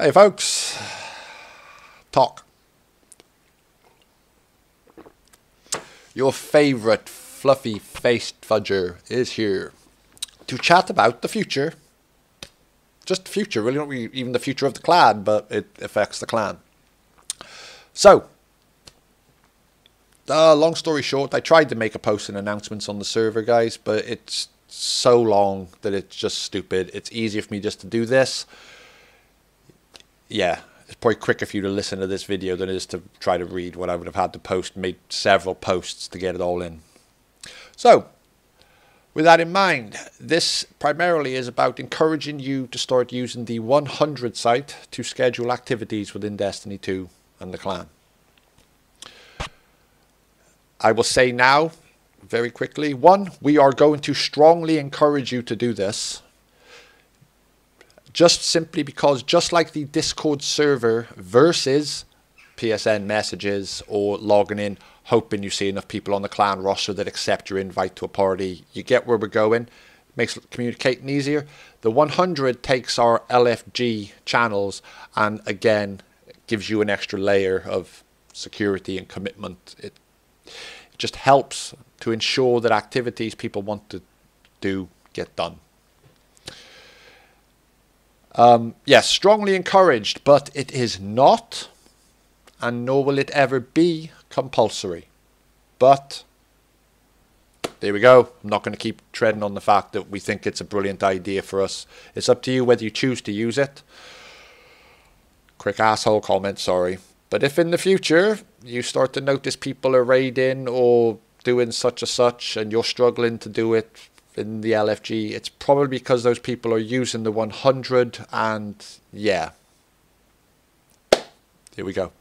Hey folks, talk. Your favourite fluffy-faced fudger is here to chat about the future. Just the future, really, not even the future of the clan, but it affects the clan. So, long story short, I tried to make a post and announcements on the server, guys, but it's so long that it's just stupid. It's easier for me just to do this. Yeah, it's probably quicker for you to listen to this video than it is to try to read what I would have had to post, made several posts to get it all in. So, with that in mind, this primarily is about encouraging you to start using the 100 site to schedule activities within Destiny 2 and the clan. I will say now, very quickly, one, we are going to strongly encourage you to do this. Just simply because, just like the Discord server versus PSN messages or logging in, hoping you see enough people on the clan roster that accept your invite to a party, you get where we're going. Makes communicating easier. The 100 takes our LFG channels and again gives you an extra layer of security and commitment. It just helps to ensure that activities people want to do get done. Yes, strongly encouraged, but it is not, and nor will it ever be, compulsory. But there we go. I'm not going to keep treading on the fact that we think it's a brilliant idea for us. It's up to you whether you choose to use it. Quick asshole comment, sorry. But if in the future you start to notice people are raiding or doing such and such and you're struggling to do it in the LFG, it's probably because those people are using the 100, and yeah, here we go.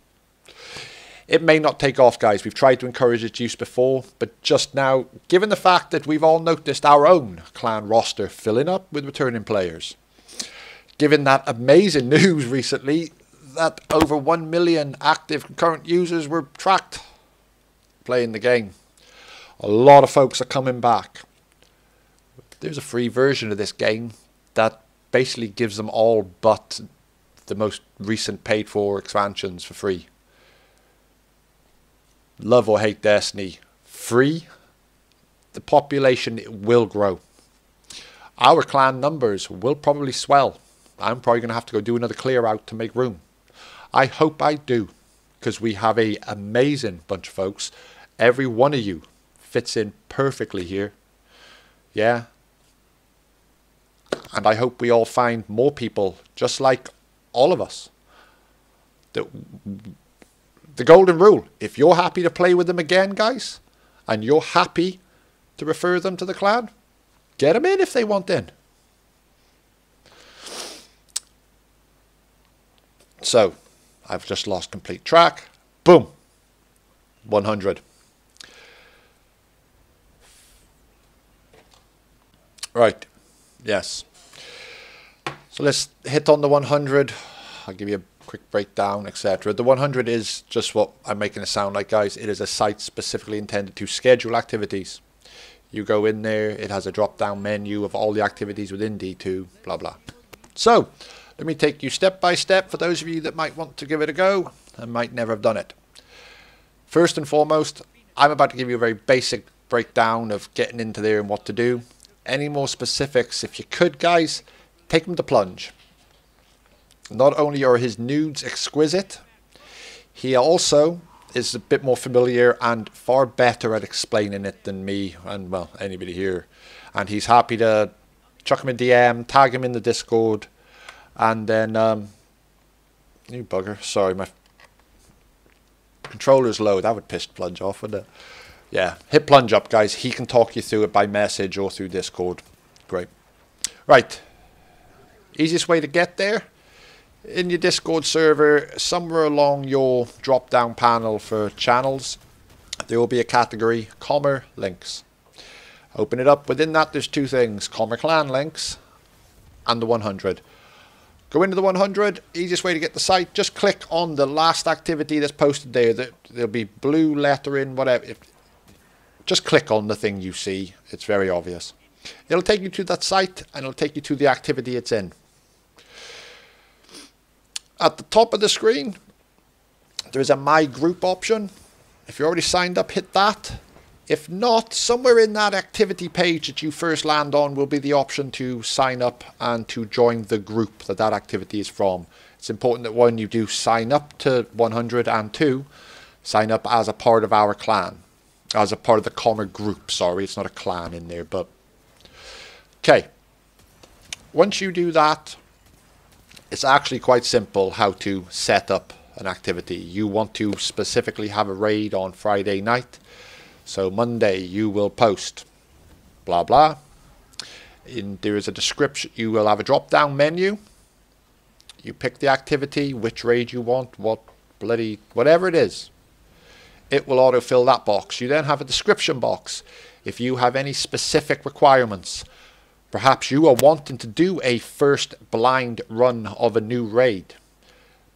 It may not take off, guys. We've tried to encourage its use before, but just now, given the fact that we've all noticed our own clan roster filling up with returning players, given that amazing news recently that over 1 million active concurrent users were tracked playing the game, a lot of folks are coming back. There's a free version of this game that basically gives them all but the most recent paid for expansions for free. Love or hate Destiny, free, the population will grow. Our clan numbers will probably swell. I'm probably going to have to go do another clear out to make room. I hope I do, because we have an amazing bunch of folks. Every one of you fits in perfectly here. Yeah. And I hope we all find more people just like all of us. The golden rule, if you're happy to play with them again, guys, and you're happy to refer them to the clan, get them in if they want in. So, I've just lost complete track. Boom. 100. Right. Yes. So let's hit on the 100. I'll give you a quick breakdown, etc. The 100 is just what I'm making it sound like, guys. It is a site specifically intended to schedule activities. You go in there, it has a drop-down menu of all the activities within D2, blah, blah. So, let me take you step by step for those of you that might want to give it a go and might never have done it. First and foremost, I'm about to give you a very basic breakdown of getting into there and what to do. Any more specifics, if you could, guys, take him to plunge. Not only are his nudes exquisite, he also is a bit more familiar and far better at explaining it than me and, well, anybody here. And he's happy to chuck him a DM, tag him in the Discord, and then, you bugger, sorry, my controller's low. That would piss plunge off, wouldn't it? Yeah, hit plunge up, guys. He can talk you through it by message or through Discord. Great. Right. Easiest way to get there, in your Discord server, somewhere along your drop-down panel for channels, there will be a category, KOMR links. Open it up. Within that, there's two things, KOMR clan links and the 100. Go into the 100, easiest way to get the site, just click on the last activity that's posted there. There'll be blue lettering, whatever. Just click on the thing you see. It's very obvious. It'll take you to that site and it'll take you to the activity it's in. At the top of the screen, there is a My Group option. If you're already signed up, hit that. If not, somewhere in that activity page that you first land on will be the option to sign up and to join the group that that activity is from. It's important that one, you do sign up to 100, and two, sign up as a part of our clan. As a part of the KOMR group, sorry, it's not a clan in there, but... Okay. Once you do that, it's actually quite simple how to set up an activity. You want to specifically have a raid on Friday night. So Monday you will post blah blah. There is a description. You will have a drop down menu. You pick the activity, which raid you want, whatever it is. It will autofill that box. You then have a description box. If you have any specific requirements, perhaps you are wanting to do a first blind run of a new raid,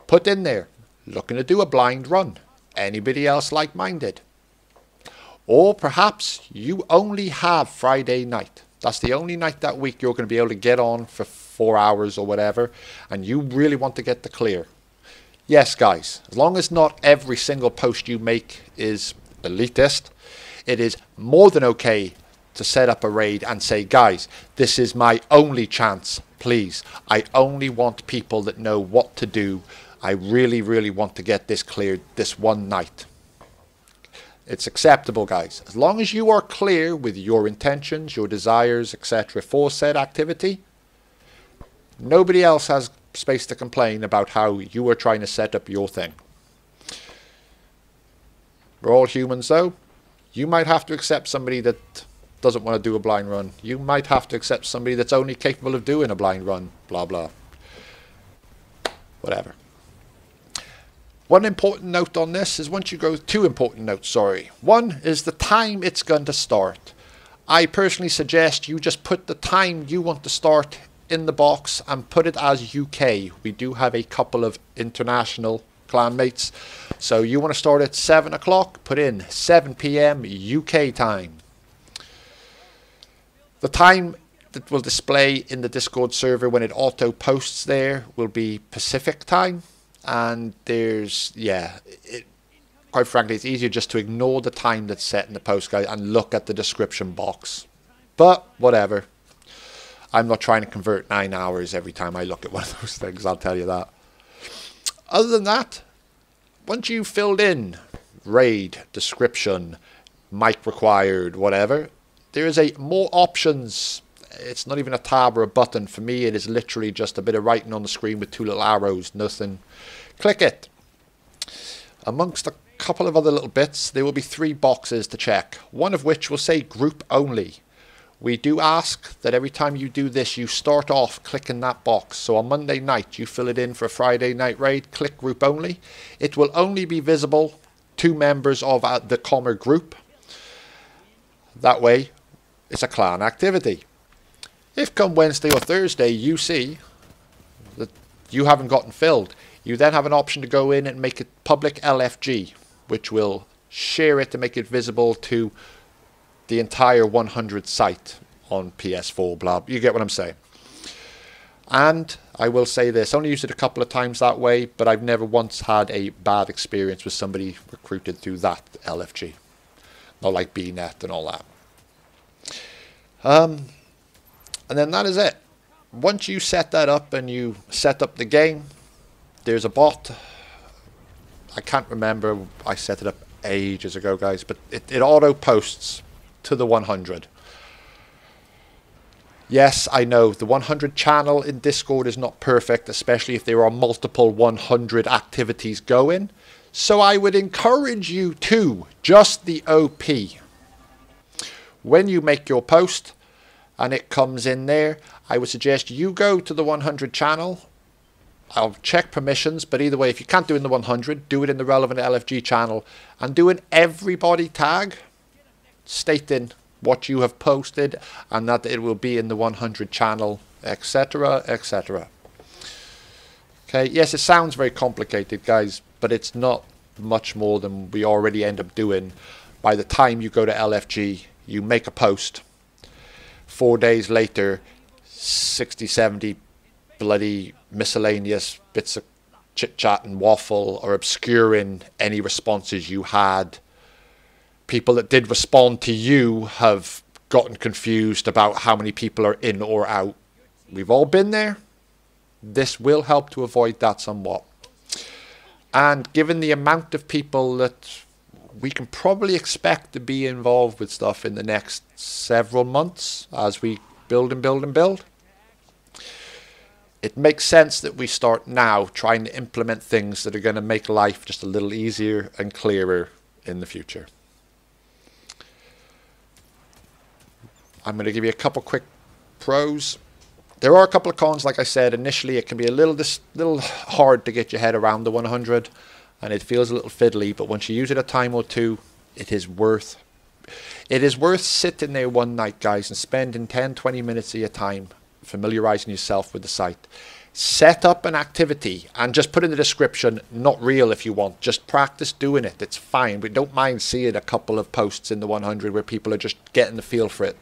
put in there, looking to do a blind run. Anybody else like-minded? Or perhaps you only have Friday night. That's the only night that week you're going to be able to get on for 4 hours or whatever, and you really want to get the clear. Yes, guys, as long as not every single post you make is elitist, it is more than okay to set up a raid and say, guys, this is my only chance, please. I only want people that know what to do. I really, really want to get this cleared this one night. It's acceptable, guys. As long as you are clear with your intentions, your desires, etc. for said activity, nobody else has space to complain about how you are trying to set up your thing. We're all humans, though. You might have to accept somebody that doesn't want to do a blind run. You might have to accept somebody that's only capable of doing a blind run. Blah, blah. Whatever. One important note on this is once you go... Two important notes, sorry. One is the time it's going to start. I personally suggest you just put the time you want to start in the box and put it as UK. We do have a couple of international clanmates. So you want to start at 7 o'clock, put in 7 PM UK time. The time that will display in the Discord server when it auto posts there will be Pacific time. And there's, yeah, quite frankly, it's easier just to ignore the time that's set in the post, guys, and look at the description box. But whatever. I'm not trying to convert 9 hours every time I look at one of those things, I'll tell you that. Other than that, once you've filled in raid, description, mic required, whatever, there is a more options. It's not even a tab or a button. For me, it is literally just a bit of writing on the screen with 2 little arrows, nothing. Click it. Amongst a couple of other little bits, there will be 3 boxes to check, one of which will say group only. We do ask that every time you do this, you start off clicking that box. So on Monday night, you fill it in for a Friday night raid, click group only. It will only be visible to members of the KOMR group. That way, it's a clan activity. If come Wednesday or Thursday you see that you haven't gotten filled, you then have an option to go in and make it public LFG, which will share it to make it visible to the entire 100 site on PS4, blah. You get what I'm saying. And I will say this, only used it a couple of times that way, but I've never once had a bad experience with somebody recruited through that LFG. Not like BNet and all that. And then that is it. Once you set that up and you set up the game, there's a bot. I can't remember. I set it up ages ago, guys, but it auto posts to the 100. Yes, I know the 100 channel in Discord is not perfect, especially if there are multiple 100 activities going. So I would encourage you to, just the OP, when you make your post and it comes in there, I would suggest you go to the 100 channel. I'll check permissions, but either way, if you can't do it in the 100, do it in the relevant LFG channel and do an everybody tag stating what you have posted and that it will be in the 100 channel, etc., etc. Okay, yes, it sounds very complicated, guys, but it's not much more than we already end up doing. By the time you go to LFG, you make a post. 4 days later, 60, 70 bloody miscellaneous bits of chit-chat and waffle or obscuring any responses you had. People that did respond to you have gotten confused about how many people are in or out. We've all been there. This will help to avoid that somewhat. And given the amount of people that we can probably expect to be involved with stuff in the next several months as we build and build and build, it makes sense that we start now trying to implement things that are going to make life just a little easier and clearer in the future. I'm going to give you a couple quick pros. There are a couple of cons, like I said. Initially, it can be a little hard to get your head around the 100, and it feels a little fiddly, but once you use it a time or two, it is worth sitting there one night, guys, and spending 10-20 minutes of your time familiarizing yourself with the site. Set up an activity and just put in the description, not real if you want. Just practice doing it. It's fine. We don't mind seeing a couple of posts in the 100 where people are just getting the feel for it.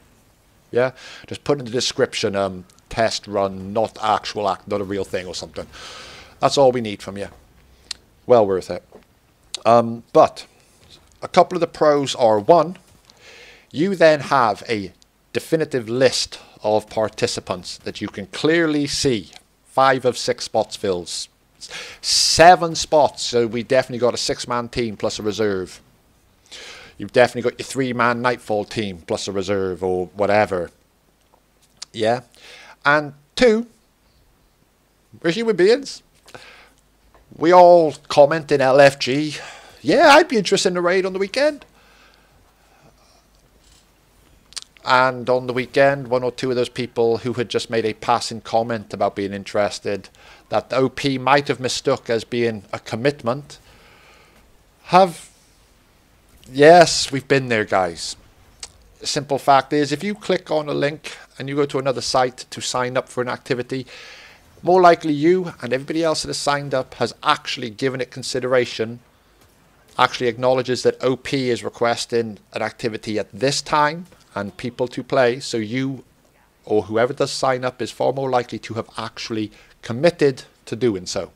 Yeah, just put in the description, test run, not actual act, not a real thing or something. That's all we need from you. Well worth it. But a couple of the pros are, one, you then have a definitive list of participants that you can clearly see. 5 of 6 spots filled. 7 spots, so we definitely got a 6-man team plus a reserve. You've definitely got your 3-man Nightfall team plus a reserve or whatever. Yeah. And 2, we're human beings. We all comment in LFG, yeah, I'd be interested in a raid on the weekend. And on the weekend, 1 or 2 of those people who had just made a passing comment about being interested, that the OP might have mistook as being a commitment, have... Yes, we've been there, guys. The simple fact is, if you click on a link and you go to another site to sign up for an activity, more likely you and everybody else that has signed up has actually given it consideration, actually acknowledges that OP is requesting an activity at this time and people to play, so you or whoever does sign up is far more likely to have actually committed to doing so.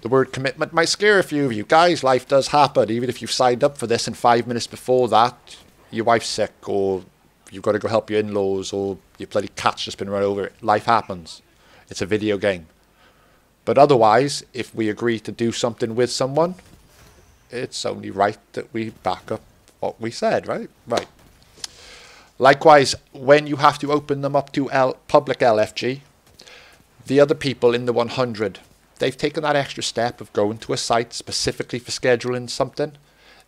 The word commitment might scare a few of you. Guys, life does happen. Even if you've signed up for this and 5 minutes before that, your wife's sick, or you've got to go help your in-laws, or your bloody cat's just been run over. Life happens. It's a video game. But otherwise, if we agree to do something with someone, it's only right that we back up what we said, right? Right. Likewise, when you have to open them up to public LFG, the other people in the 100, they've taken that extra step of going to a site specifically for scheduling something.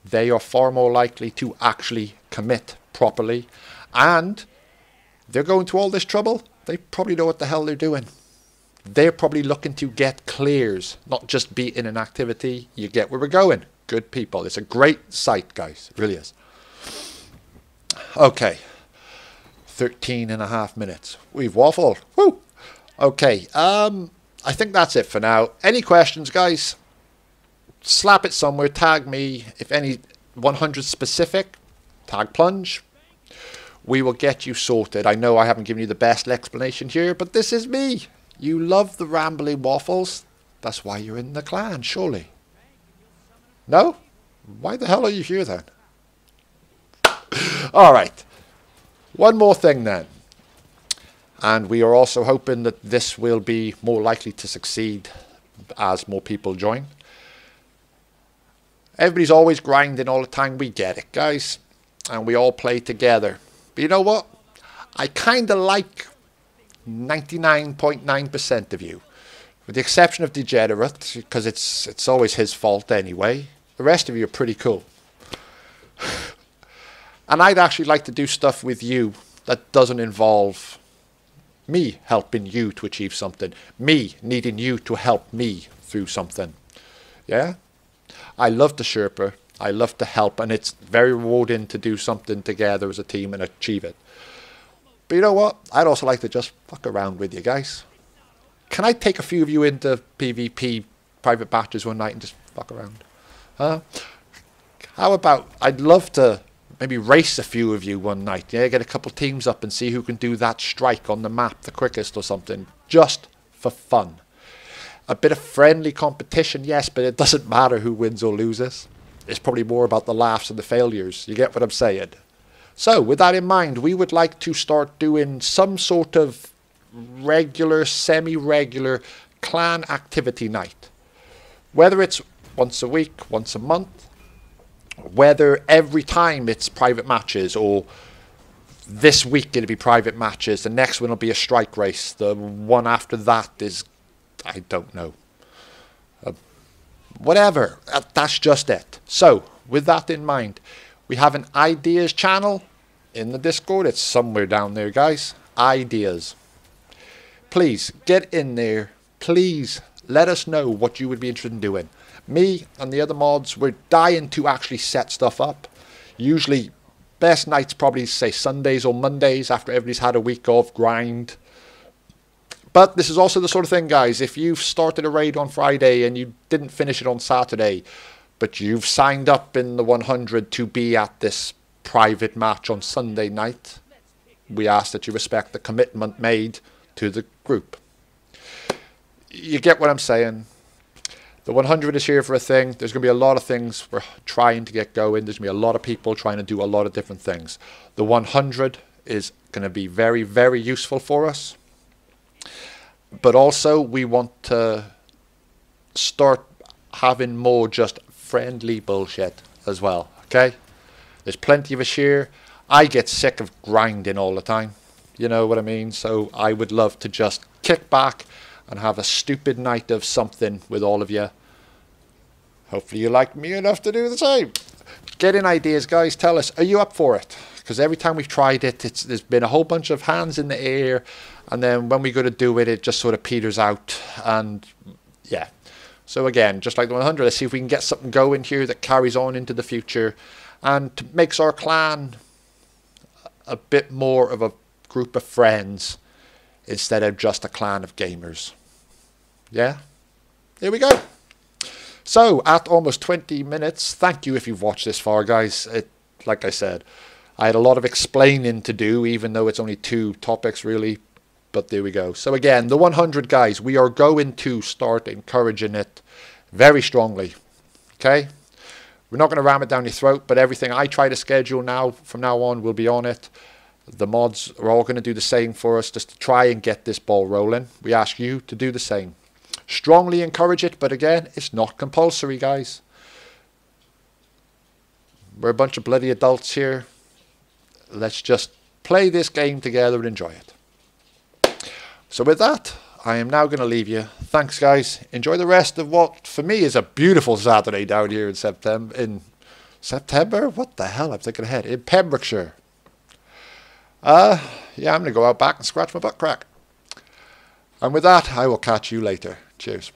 They are far more likely to actually commit properly. And they're going to all this trouble. They probably know what the hell they're doing. They're probably looking to get clears, not just be in an activity. You get where we're going. Good people. It's a great site, guys. It really is. Okay. 13.5 minutes. We've waffled. Woo! Okay. I think that's it for now. Any questions, guys? Slap it somewhere. Tag me. If any 100 specific, tag Plunge. We will get you sorted. I know I haven't given you the best explanation here, but this is me. You love the rambling waffles. That's why you're in the clan, surely. No? Why the hell are you here then? All right. One more thing then. And we are also hoping that this will be more likely to succeed as more people join. Everybody's always grinding all the time. We get it, guys. And we all play together. But you know what? I kind of like 99.9% of you. With the exception of Degenerate, because it's always his fault anyway. The rest of you are pretty cool. And I'd actually like to do stuff with you that doesn't involve me helping you to achieve something. Me needing you to help me through something. Yeah? I love the Sherpa. I love to help. And it's very rewarding to do something together as a team and achieve it. But you know what? I'd also like to just fuck around with you guys. Can I take a few of you into PvP private batches one night and just fuck around? Huh? How about, I'd love to maybe race a few of you one night. Yeah, get a couple teams up and see who can do that strike on the map the quickest or something. Just for fun. A bit of friendly competition, yes, but it doesn't matter who wins or loses. It's probably more about the laughs and the failures. You get what I'm saying? So, with that in mind, we would like to start doing some sort of regular, semi-regular clan activity night. Whether it's once a week, once a month, whether every time it's private matches, or this week it'll be private matches, the next one will be a strike race, the one after that is, I don't know. Whatever, that's just it. So, with that in mind, we have an ideas channel in the Discord. It's somewhere down there, guys. Ideas. Please, get in there. Please, let us know what you would be interested in doing. Me and the other mods, we're dying to actually set stuff up. Usually, best nights probably, say, Sundays or Mondays after everybody's had a week off grind. But this is also the sort of thing, guys, if you've started a raid on Friday and you didn't finish it on Saturday, but you've signed up in the 100 to be at this private match on Sunday night, we ask that you respect the commitment made to the group. You get what I'm saying? The 100 is here for a thing. There's going to be a lot of things we're trying to get going. There's going to be a lot of people trying to do a lot of different things. The 100 is going to be very, very useful for us. But also, we want to start having more just friendly bullshit as well, okay? There's plenty of us here. I get sick of grinding all the time. You know what I mean? So I would love to just kick back and have a stupid night of something with all of you. Hopefully you like me enough to do the same. Get in ideas, guys. Tell us, are you up for it? Because every time we've tried it, there's been a whole bunch of hands in the air. And then when we go to do it, it just sort of peters out. And yeah. So again, just like the 100, let's see if we can get something going here that carries on into the future. And makes our clan a bit more of a group of friends instead of just a clan of gamers. Yeah? Here we go. So, at almost 20 minutes, thank you if you've watched this far, guys. Like I said, I had a lot of explaining to do, even though it's only 2 topics, really. But there we go. So again, the 100, guys, we are going to start encouraging it very strongly. Okay? We're not going to ram it down your throat, but everything I try to schedule now, from now on, will be on it. The mods are all going to do the same for us, just to try and get this ball rolling. We ask you to do the same. Strongly encourage it, but again, it's not compulsory, guys. We're a bunch of bloody adults here. Let's just play this game together and enjoy it. So with that, I am now going to leave you. Thanks, guys. Enjoy the rest of what, for me, is a beautiful Saturday down here in September. In September? What the hell? I'm thinking ahead. In Pembrokeshire. Yeah, I'm going to go out back and scratch my butt crack. And with that, I will catch you later. Cheers.